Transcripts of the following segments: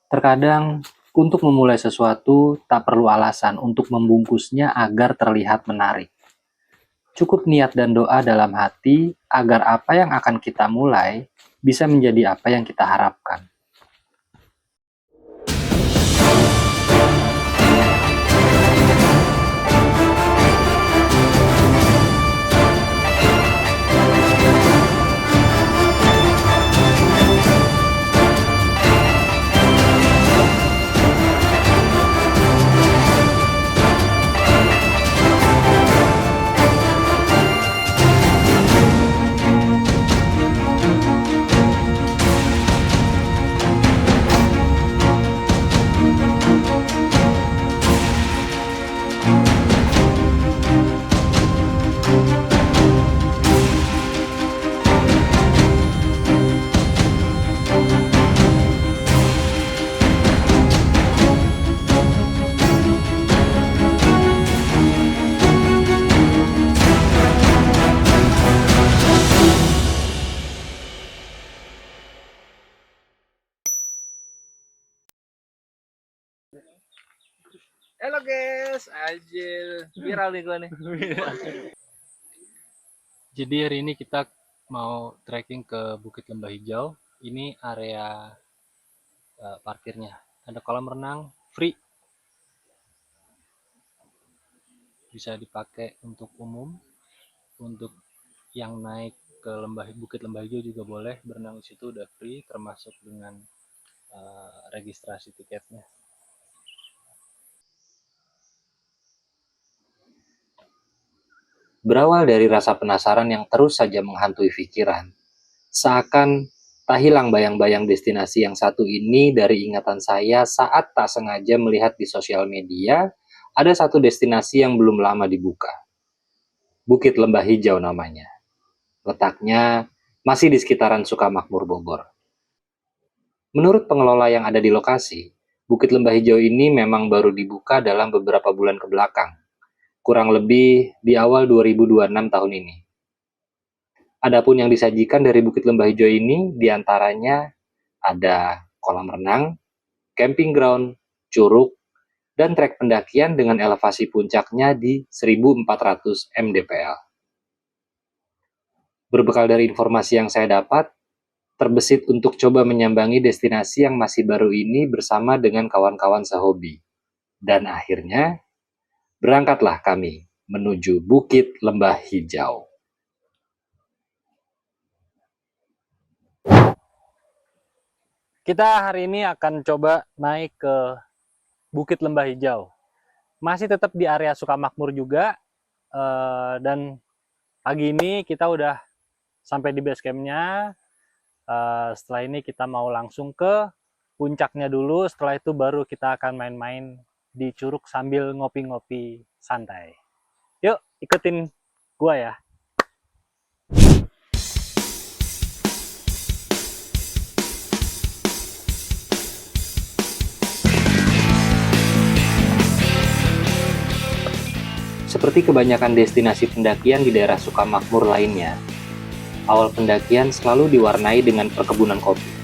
Terkadang, untuk memulai sesuatu tak perlu alasan untuk membungkusnya agar terlihat menarik. Cukup niat dan doa dalam hati agar apa yang akan kita mulai bisa menjadi apa yang kita harapkan. Halo guys, Ajil viral nih gue nih. Jadi hari ini kita mau trekking ke Bukit Lembah Hijau. Ini area parkirnya. Ada kolam renang free. Bisa dipakai untuk umum. Untuk yang naik ke Bukit Lembah Hijau juga boleh berenang di situ, udah free, termasuk dengan registrasi tiketnya. Berawal dari rasa penasaran yang terus saja menghantui pikiran, seakan tak hilang bayang-bayang destinasi yang satu ini dari ingatan saya saat tak sengaja melihat di sosial media ada satu destinasi yang belum lama dibuka. Bukit Lembah Hijau namanya. Letaknya masih di sekitaran Sukamakmur Bogor. Menurut pengelola yang ada di lokasi, Bukit Lembah Hijau ini memang baru dibuka dalam beberapa bulan ke belakang, kurang lebih di awal 2026 tahun ini. Adapun yang disajikan dari Bukit Lembah Hijau ini diantaranya ada kolam renang, camping ground, curug, dan trek pendakian dengan elevasi puncaknya di 1400 mdpl. Berbekal dari informasi yang saya dapat, terbesit untuk coba menyambangi destinasi yang masih baru ini bersama dengan kawan-kawan sehobi. Dan akhirnya, berangkatlah kami menuju Bukit Lembah Hijau. Kita hari ini akan coba naik ke Bukit Lembah Hijau. Masih tetap di area Sukamakmur juga. Dan pagi ini kita udah sampai di base campnya. Setelah ini kita mau langsung ke puncaknya dulu, setelah itu baru kita akan main-main di curug sambil ngopi-ngopi santai. Yuk ikutin gua ya. Seperti kebanyakan destinasi pendakian di daerah Sukamakmur lainnya, awal pendakian selalu diwarnai dengan perkebunan kopi.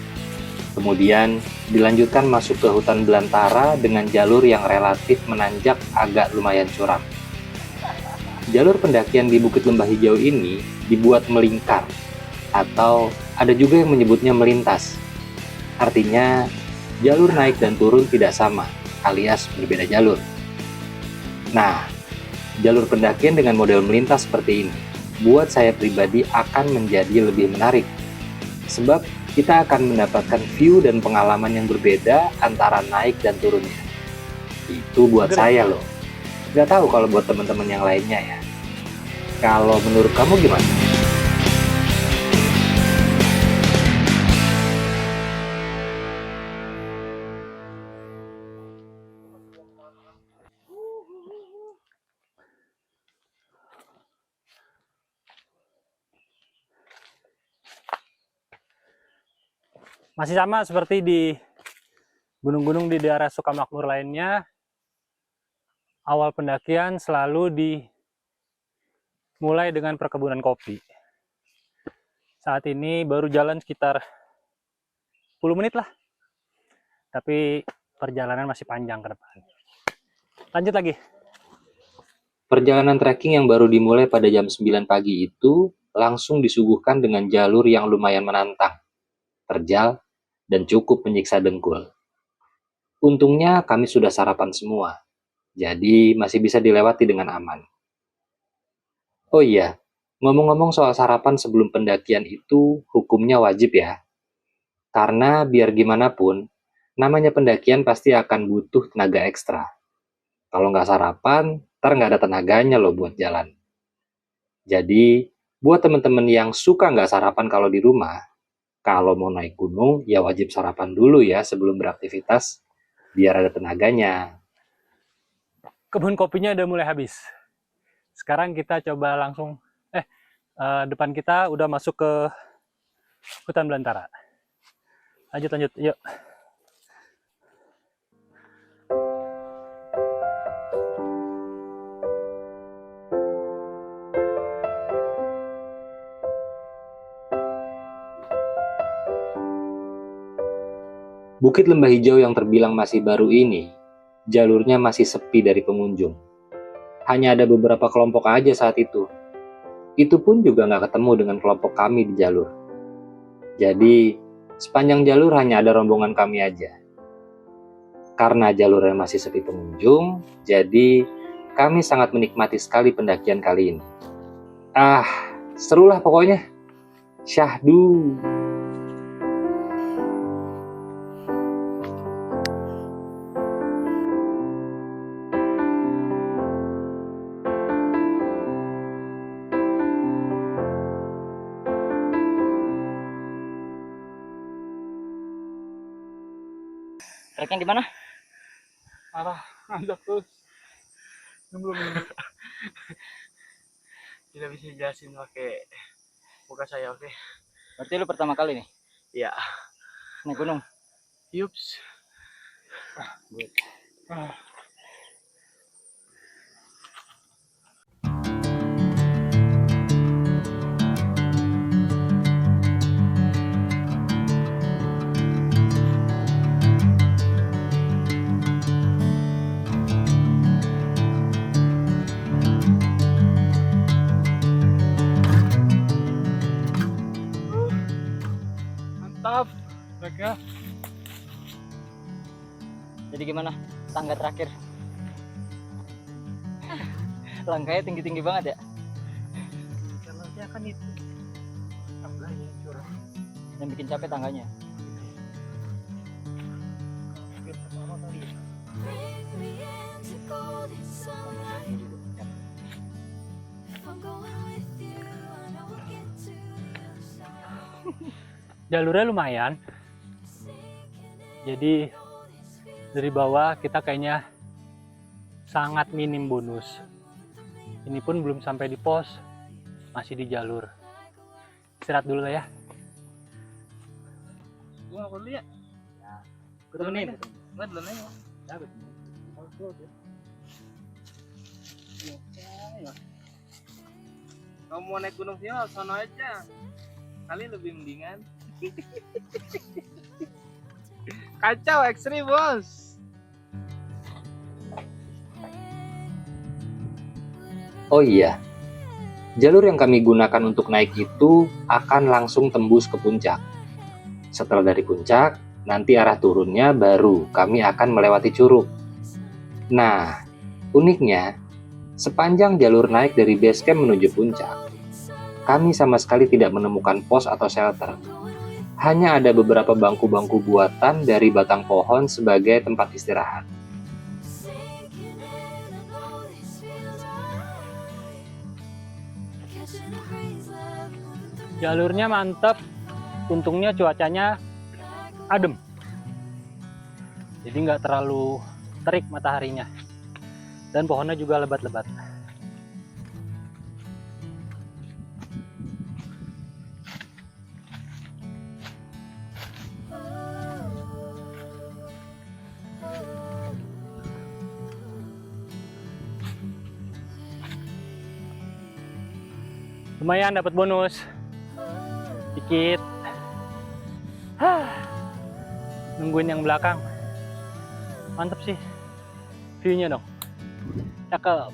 Kemudian dilanjutkan masuk ke hutan belantara dengan jalur yang relatif menanjak agak lumayan curam. Jalur pendakian di Bukit Lembah Hijau ini dibuat melingkar, atau ada juga yang menyebutnya melintas. Artinya, jalur naik dan turun tidak sama, alias berbeda jalur. Nah, jalur pendakian dengan model melintas seperti ini, buat saya pribadi akan menjadi lebih menarik. Sebab kita akan mendapatkan view dan pengalaman yang berbeda antara naik dan turunnya. Itu buat saya loh. Gak tahu kalau buat teman-teman yang lainnya ya. Kalau menurut kamu gimana? Masih sama seperti di gunung-gunung di daerah Sukamakmur lainnya, awal pendakian selalu dimulai dengan perkebunan kopi. Saat ini baru jalan sekitar 10 menit lah. tapi perjalanan masih panjang ke depan. Lanjut lagi. Perjalanan trekking yang baru dimulai pada jam 9 pagi itu langsung disuguhkan dengan jalur yang lumayan menantang, terjal, dan cukup menyiksa dengkul. Untungnya kami sudah sarapan semua, jadi masih bisa dilewati dengan aman. Oh iya, ngomong-ngomong soal sarapan sebelum pendakian itu hukumnya wajib ya. Karena biar gimana pun, namanya pendakian pasti akan butuh tenaga ekstra. Kalau nggak sarapan, ntar nggak ada tenaganya loh buat jalan. Jadi, buat temen-temen yang suka nggak sarapan kalau di rumah, kalau mau naik gunung, ya wajib sarapan dulu ya sebelum beraktivitas, biar ada tenaganya. Kebun kopinya udah mulai habis. Sekarang kita coba langsung, depan kita udah masuk ke hutan belantara. Lanjut, yuk. Bukit Lembah Hijau yang terbilang masih baru ini, jalurnya masih sepi dari pengunjung. Hanya ada beberapa kelompok aja saat itu. Itu pun juga nggak ketemu dengan kelompok kami di jalur. Jadi, sepanjang jalur hanya ada rombongan kami aja. Karena jalurnya masih sepi pengunjung, jadi kami sangat menikmati sekali pendakian kali ini. Serulah pokoknya. Syahdu. Treknya gimana? Parah, nanjak terus. Belum. Tidak bisa jelasin pakai muka saya, oke? Berarti lu pertama kali nih Iya. naik gunung? Yups. Good. Mantap. Mereka. Jadi gimana? Tangga terakhir. Langkahnya tinggi-tinggi banget ya? Karena dia kan itu. Tangganya curang. Yang bikin capek tangganya. Pertama kali. Jalurnya lumayan. Jadi dari bawah kita kayaknya sangat minim bonus. Ini pun belum sampai di pos, masih di jalur. Istirahat dulu lah ya. Gua nggak perlu ya. Turunin. Nggak dulu aja. Ya, betul. Kamu mau naik gunung sini, sana aja. Kali lebih mendingan. Kacau ekstrim bos. Oh iya, jalur yang kami gunakan untuk naik itu akan langsung tembus ke puncak. Setelah dari puncak, nanti arah turunnya baru kami akan melewati curug. Nah, uniknya, sepanjang jalur naik dari base camp menuju puncak, kami sama sekali tidak menemukan pos atau shelter. Hanya ada beberapa bangku-bangku buatan dari batang pohon sebagai tempat istirahat. Jalurnya mantap, untungnya cuacanya adem. Jadi nggak terlalu terik mataharinya. Dan pohonnya juga lebat-lebat. Lumayan dapat bonus. Dikit. Nungguin yang belakang. Mantep sih view-nya dong. Cakep.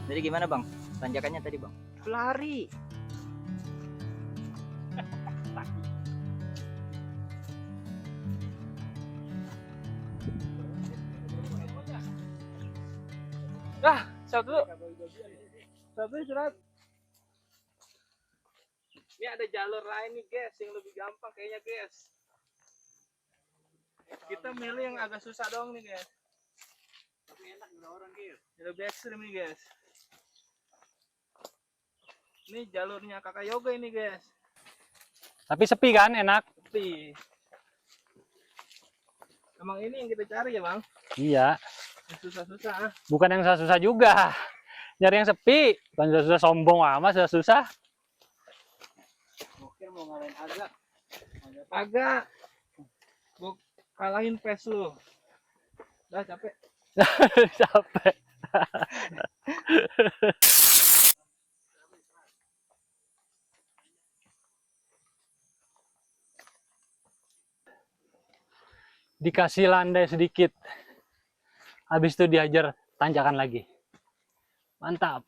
Jadi gimana bang? Tanjakannya tadi bang? Lari. Satu istirahat. Ini ada jalur lain nih guys, yang lebih gampang kayaknya guys. Kita milih yang agak susah dong nih guys. Tapi enak juga orang guys. Lebih ekstrim nih guys. Ini jalurnya kakak yoga ini guys. Tapi sepi kan, enak. Sepi. Emang ini yang kita cari ya bang? Iya. Yang susah-susah. Bukan yang susah-susah juga. Nyari yang sepi. Bukan susah-susah sombong amat, susah-susah. Oke mau ngalahin agak. Agak. Gue kalahin pes lu. Udah capek. Capek. Dikasih landai sedikit, habis itu diajar tanjakan lagi. Mantap.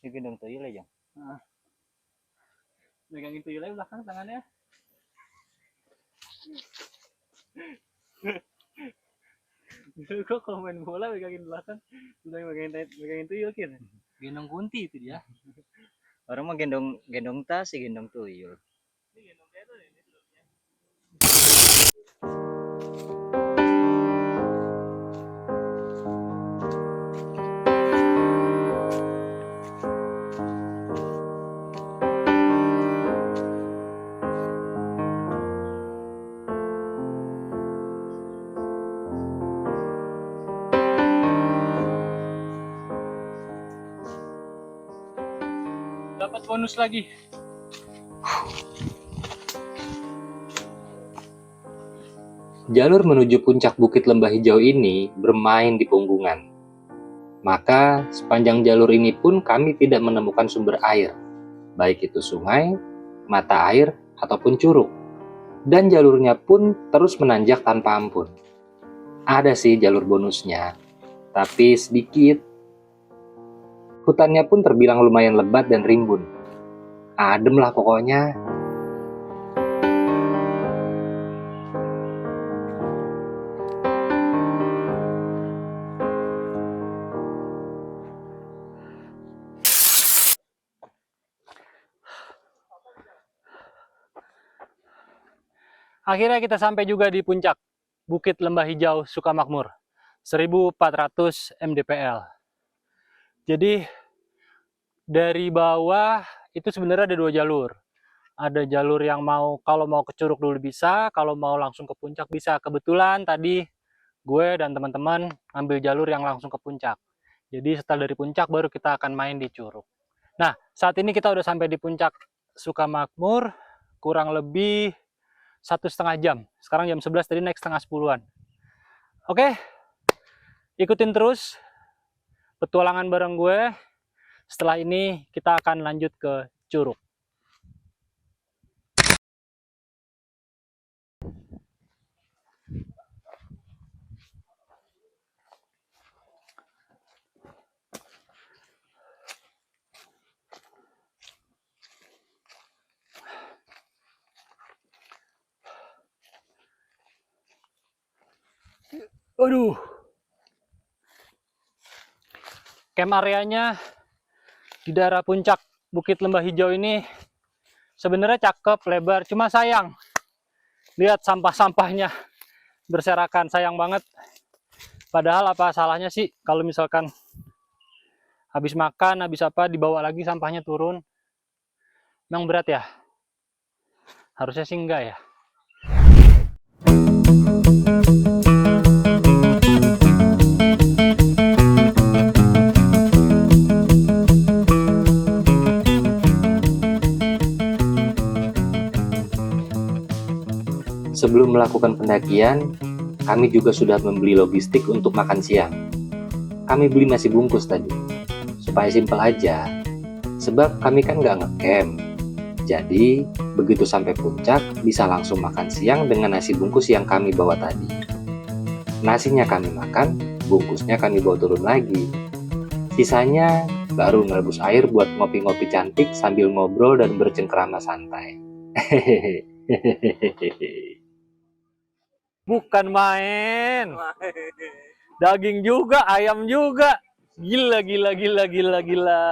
Ini gendong tuyul aja. Megangin tuyulnya belakang tangannya. Kok kalau main bola megangin belakang, udah megangin tuyul kan? Gendong kunti itu dia. Orang mah gendong tas, gendong tuyul. Ini gendong teto ini sebelumnya. Dapat bonus lagi. Jalur menuju puncak Bukit Lembah Hijau ini bermain di punggungan. Maka sepanjang jalur ini pun kami tidak menemukan sumber air, baik itu sungai, mata air, ataupun curug. Dan jalurnya pun terus menanjak tanpa ampun. Ada sih jalur bonusnya, tapi sedikit. Hutannya pun terbilang lumayan lebat dan rimbun. Adem lah pokoknya. Akhirnya kita sampai juga di puncak Bukit Lembah Hijau Sukamakmur, 1400 mdpl. Jadi dari bawah itu sebenarnya ada dua jalur. Ada jalur yang kalau mau ke Curug dulu bisa, kalau mau langsung ke puncak bisa. Kebetulan tadi gue dan teman-teman ambil jalur yang langsung ke puncak. Jadi setelah dari puncak baru kita akan main di Curug. Nah, saat ini kita udah sampai di puncak Sukamakmur, kurang lebih 1,5 jam. Sekarang jam 11, tadi naik setengah 10-an. Oke, ikutin terus petualangan bareng gue. Setelah ini kita akan lanjut ke Curug. Aduh. Camp areanya di daerah puncak Bukit Lembah Hijau ini sebenarnya cakep, lebar, cuma sayang. Lihat sampah-sampahnya berserakan, sayang banget. Padahal apa salahnya sih kalau misalkan habis makan, habis apa dibawa lagi sampahnya turun. Memang berat ya? Harusnya sih enggak ya. Sebelum melakukan pendakian, kami juga sudah membeli logistik untuk makan siang. Kami beli nasi bungkus tadi, supaya simpel aja. Sebab kami kan nggak ngecamp. Jadi, begitu sampai puncak, bisa langsung makan siang dengan nasi bungkus yang kami bawa tadi. Nasinya kami makan, bungkusnya kami bawa turun lagi. Sisanya baru merebus air buat ngopi-ngopi cantik sambil ngobrol dan bercengkrama santai. Bukan main. Daging juga, ayam juga. Gila, gila, gila, gila, gila.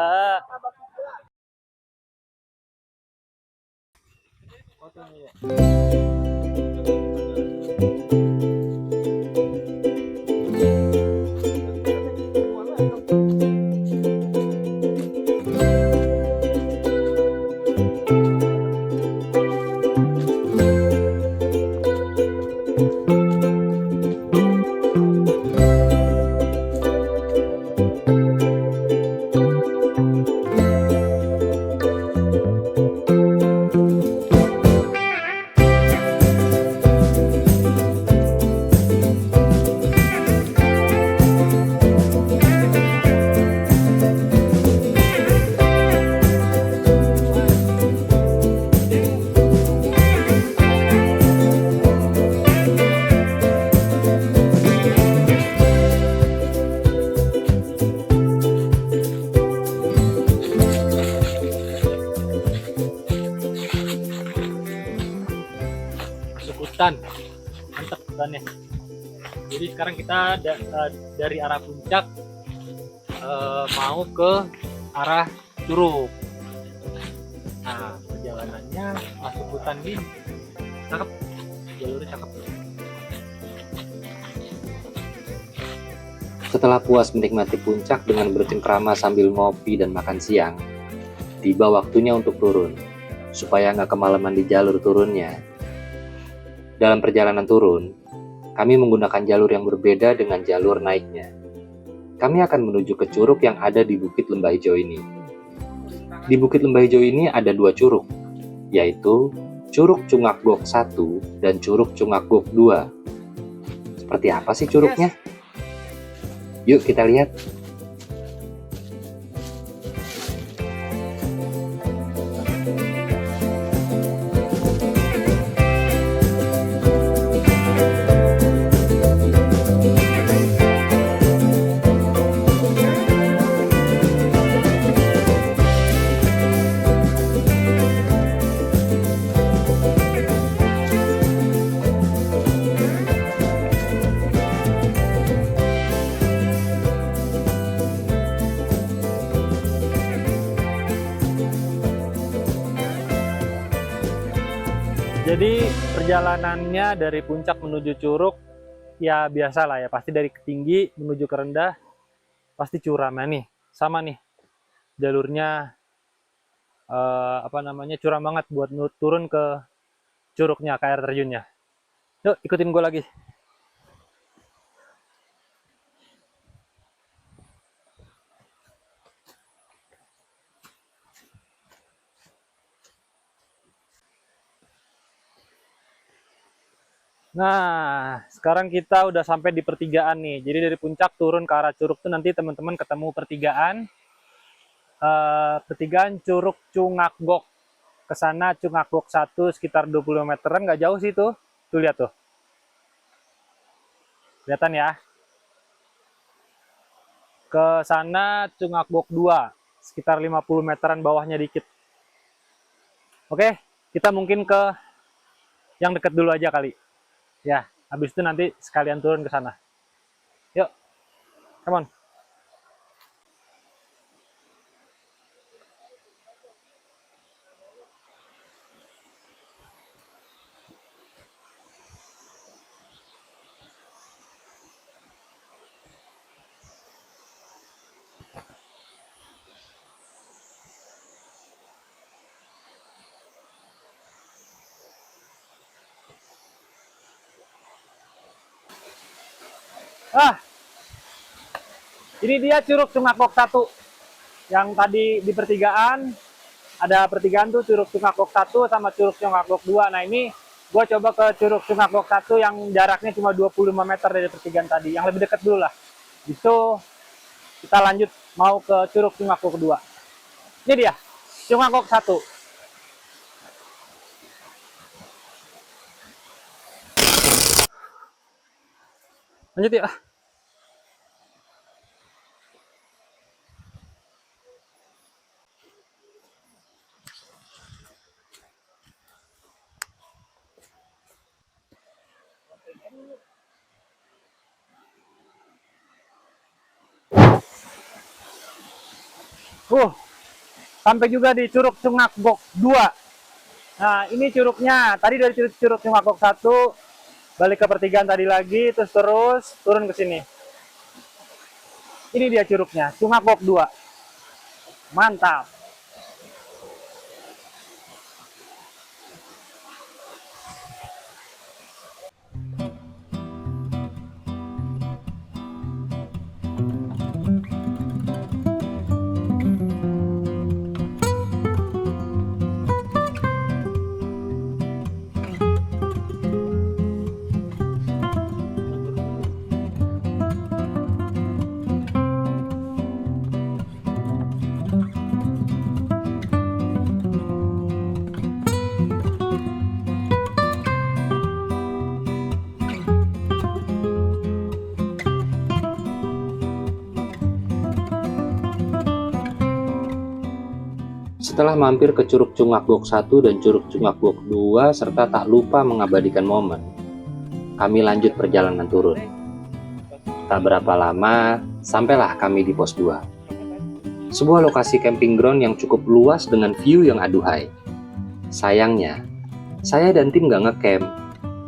Hutan, mantap hutannya. Jadi sekarang kita dari arah puncak mau ke arah Curug. Nah, perjalanannya masuk hutan gini, cakep, jalurnya cakep. Setelah puas menikmati puncak dengan bercengkrama sambil ngopi dan makan siang, tiba waktunya untuk turun, supaya nggak kemalaman di jalur turunnya. Dalam perjalanan turun, kami menggunakan jalur yang berbeda dengan jalur naiknya. Kami akan menuju ke curug yang ada di Bukit Lembah Hijau ini. Di Bukit Lembah Hijau ini ada 2 curug, yaitu Curug Cungakgok 1 dan Curug Cungakgok 2. Seperti apa sih curugnya? Yuk kita lihat. Jadi perjalanannya dari puncak menuju Curug ya biasa lah ya, pasti dari tinggi menuju ke rendah pasti curam ya nih, sama nih jalurnya curam banget buat turun ke curugnya, ke air terjunnya. Yuk ikutin gue lagi. Nah, sekarang kita udah sampai di pertigaan nih. Jadi dari puncak turun ke arah curug tuh nanti teman-teman ketemu pertigaan. Pertigaan Curug Cungakgok. Ke sana Cungakgok 1 sekitar 20 meteran, nggak jauh sih tuh. Tuh lihat tuh. Kelihatan ya. Ke sana Cungakgok 2 sekitar 50 meteran bawahnya dikit. Oke, kita mungkin ke yang deket dulu aja kali. Ya, habis itu nanti sekalian turun ke sana. Yuk, come on. Ini dia Curug Cungakgok 1. Yang tadi di pertigaan, ada pertigaan tuh Curug Cungakgok 1 sama Curug Cungakgok 2. Nah ini Gua coba ke Curug Cungak Gok 1 yang jaraknya cuma 25 meter dari pertigaan tadi, yang lebih dekat dulu lah. Itu kita lanjut mau ke Curug Cungak Gok 2. Ini dia, Cungak Gok 1. Lanjut ya. Sampai juga di Curug Cungak Gok 2. Nah, ini curugnya. Tadi dari Curug Cungak Gok 1 balik ke pertigaan tadi lagi, terus turun ke sini. Ini dia curugnya, Cungak Gok 2. Mantap. Setelah mampir ke Curug Cungak Gok 1 dan Curug Cungak Gok 2 serta tak lupa mengabadikan momen, kami lanjut perjalanan turun. Tak berapa lama, sampailah kami di pos 2. Sebuah lokasi camping ground yang cukup luas dengan view yang aduhai. Sayangnya, saya dan tim gak ngecamp,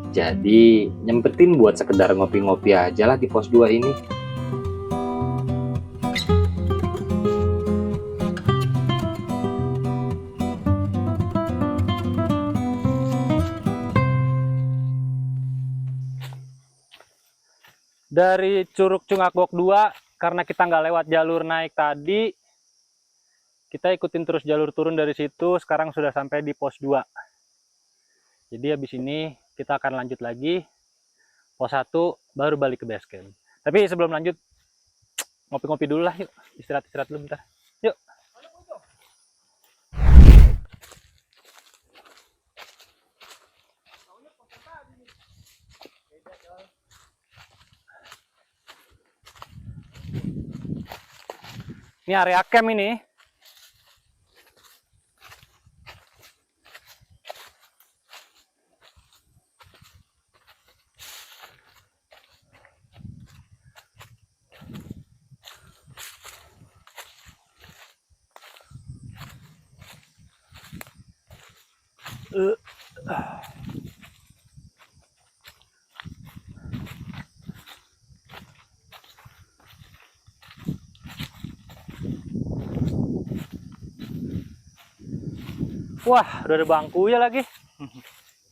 jadi nyempetin buat sekedar ngopi-ngopi aja lah di pos 2 ini. Dari Curug Cungak Gok 2, karena kita nggak lewat jalur naik tadi, kita ikutin terus jalur turun dari situ. Sekarang sudah sampai di pos 2. Jadi habis ini kita akan lanjut lagi pos 1, baru balik ke base camp. Tapi sebelum lanjut, ngopi-ngopi dulu lah, yuk. Istirahat-istirahat dulu bentar. Yuk. Ini area camp ini. Wah, udah ada bangku ya lagi.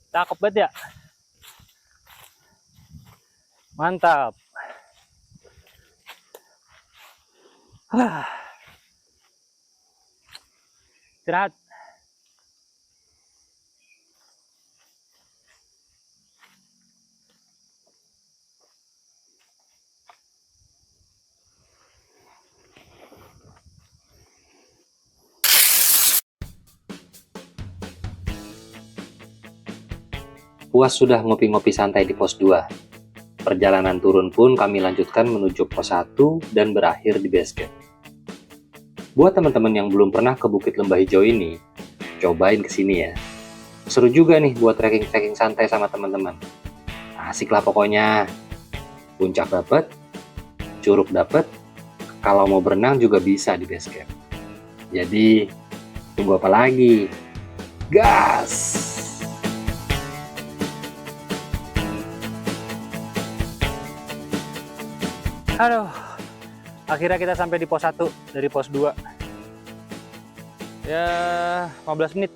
Cakep banget ya. Mantap. Istirahat. Puas sudah ngopi-ngopi santai di pos 2. Perjalanan turun pun kami lanjutkan menuju pos 1 dan berakhir di base camp. Buat teman-teman yang belum pernah ke Bukit Lembah Hijau ini, cobain kesini ya. Seru juga nih buat trekking-trekking santai sama teman-teman. Asik lah pokoknya. Puncak dapet, curug dapet, kalau mau berenang juga bisa di base camp. Jadi, tunggu apa lagi? Gas! Aduh, akhirnya kita sampai di pos 1 dari pos 2. Ya, 15 menit.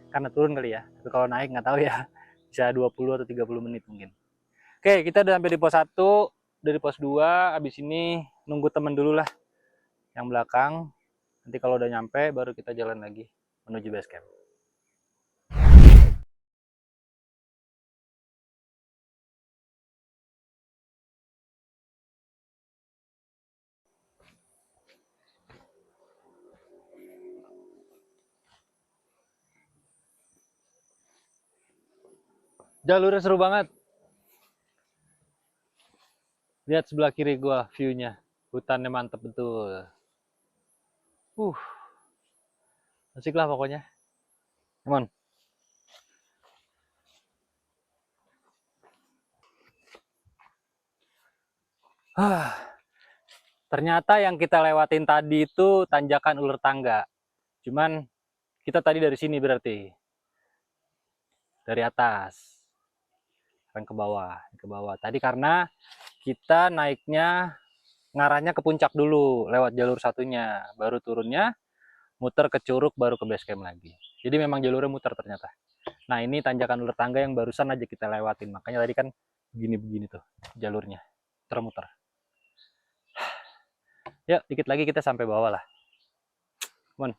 Karena turun kali ya. Tapi kalau naik nggak tahu ya. Bisa 20 atau 30 menit mungkin. Oke, kita udah sampai di pos 1 dari pos 2. Habis ini nunggu temen dulu lah yang belakang. Nanti kalau udah nyampe baru kita jalan lagi menuju base camp. Jalurnya seru banget. Lihat sebelah kiri gua view-nya. Hutannya mantep betul. Asik lah pokoknya. Come on. Ternyata yang kita lewatin tadi itu tanjakan ulur tangga. Cuman kita tadi dari sini berarti. Dari atas. Sekarang ke bawah. Tadi karena kita naiknya ngarahnya ke puncak dulu lewat jalur satunya, baru turunnya muter ke Curug baru ke base camp lagi. Jadi memang jalurnya muter ternyata. Nah, ini tanjakan ulur tangga yang barusan aja kita lewatin. Makanya tadi kan begini-begini tuh jalurnya. Muter-muter. Yuk, dikit lagi kita sampai bawah lah. Come on.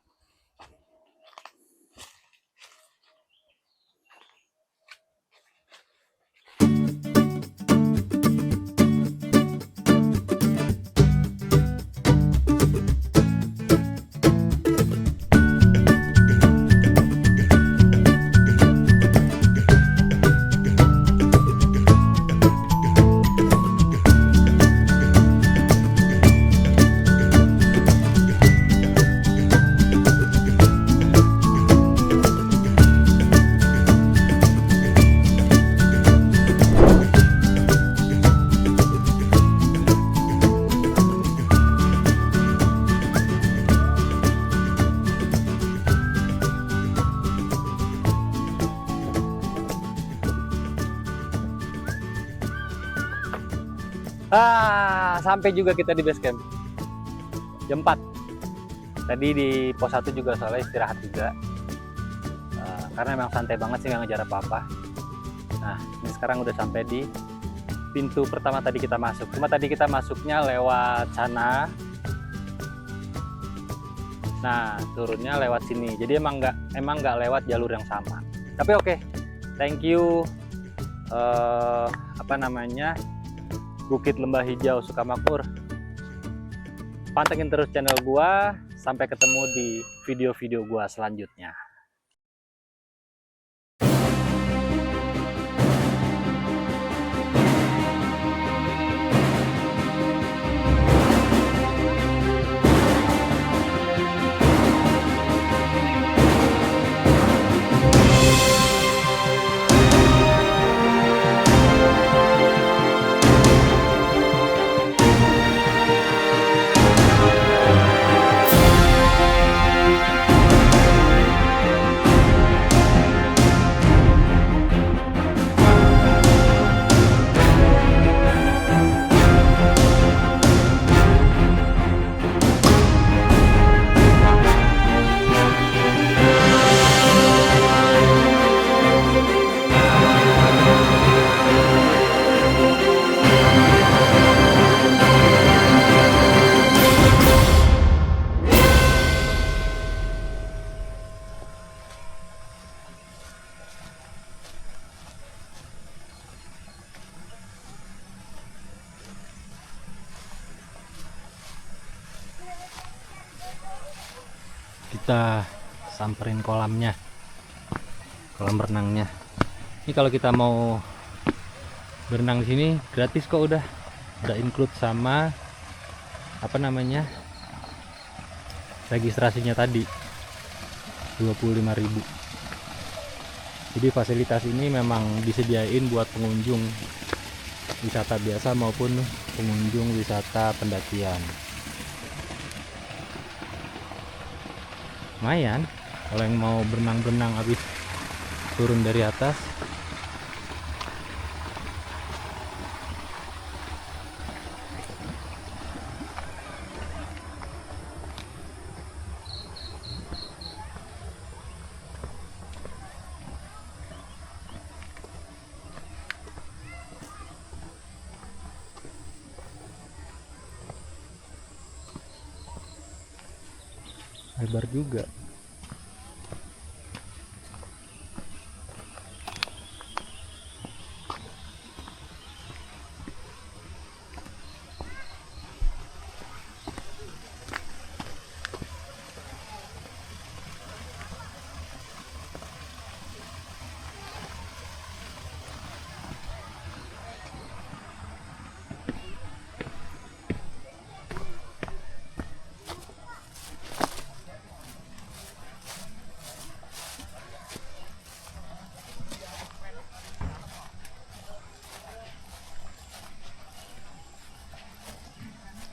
Sampai juga kita di base camp. Jam 4. Tadi di pos 1 juga soalnya istirahat juga. Karena memang santai banget sih, nggak ngejar apa-apa. Nah, ini sekarang udah sampai di pintu pertama tadi kita masuk. Cuma tadi kita masuknya lewat sana. Nah, turunnya lewat sini. Jadi emang nggak lewat jalur yang sama. Tapi oke. Thank you. Bukit Lembah Hijau Sukamakmur. Pantengin terus channel gua. Sampai ketemu di video-video gua selanjutnya. Kita samperin kolamnya, kolam renangnya. Ini kalau kita mau berenang di sini gratis kok, udah include sama registrasinya tadi 25.000. Jadi fasilitas ini memang disediain buat pengunjung wisata biasa maupun pengunjung wisata pendakian. Lumayan kalau yang mau berenang-berenang habis turun dari atas. Lebar juga.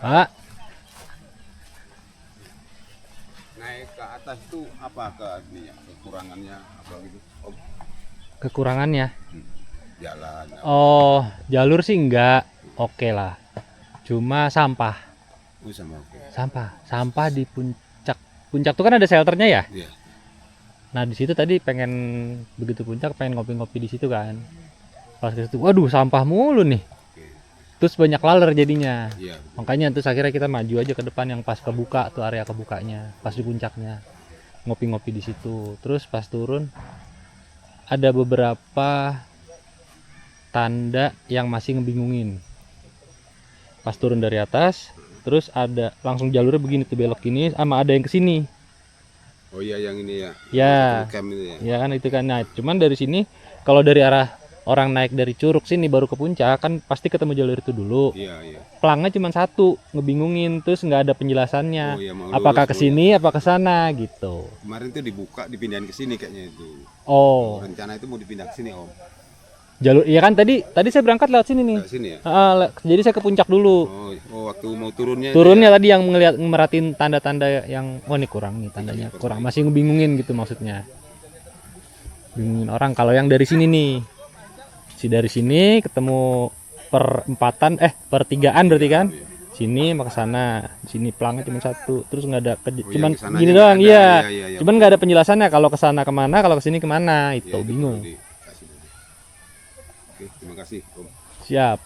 Pak, Naik ke atas itu apa kekurangannya apa gitu? Oh, kekurangannya. jalan. Oh, jalur sih enggak. Oke lah. Cuma sampah. Oh, sama oke. Sampah di puncak. Puncak tuh kan ada shelternya ya? Iya. Nah, di situ tadi pengen begitu puncak pengen ngopi-ngopi di situ kan. Pas ke situ, waduh, sampah mulu nih. Terus banyak laler jadinya. Iya. Makanya terus akhirnya kita maju aja ke depan yang pas kebuka tuh, area kebukanya, pas di puncaknya. Ngopi-ngopi di situ. Terus pas turun ada beberapa tanda yang masih ngebingungin. Pas turun dari atas, terus ada langsung jalurnya begini tuh, belok gini sama ada yang kesini. Oh iya, yang ini ya. Ya. Camp itu ya. Ya kan itu kan. Nah, cuman dari sini kalau dari arah orang naik dari Curug sini baru ke puncak kan pasti ketemu jalur itu dulu. Iya, iya. Pelangnya cuma satu, ngebingungin, terus nggak ada penjelasannya. Oh iya, mau Apakah ke lurus, sini, apa ke sana gitu. Kemarin tuh dibuka, dipindahin ke sini kayaknya itu. Oh, Rencana itu mau dipindah ke sini, Om. jalur iya kan tadi saya berangkat lewat sini nih. Ke sini ya. Jadi saya ke puncak dulu. Oh, waktu mau turunnya. Turunnya itu ya? tadi yang merhatiin tanda-tanda yang oh ini kurang nih tandanya, kurang, masih ngebingungin gitu maksudnya. Bingungin orang kalau yang dari sini nih. Si dari sini ketemu pertigaan berarti kan? Sini mau ke sana. Sini pelangnya cuma satu. Terus nggak ada cuman yang kesananya gini nggak doang, ada. iya. Iya. Cuman nggak ada penjelasannya kalau ke sana kemana, kalau ke sini kemana, Iya, itu bingung. perlu dikasih dulu. Oke, terima kasih, Om. Siap.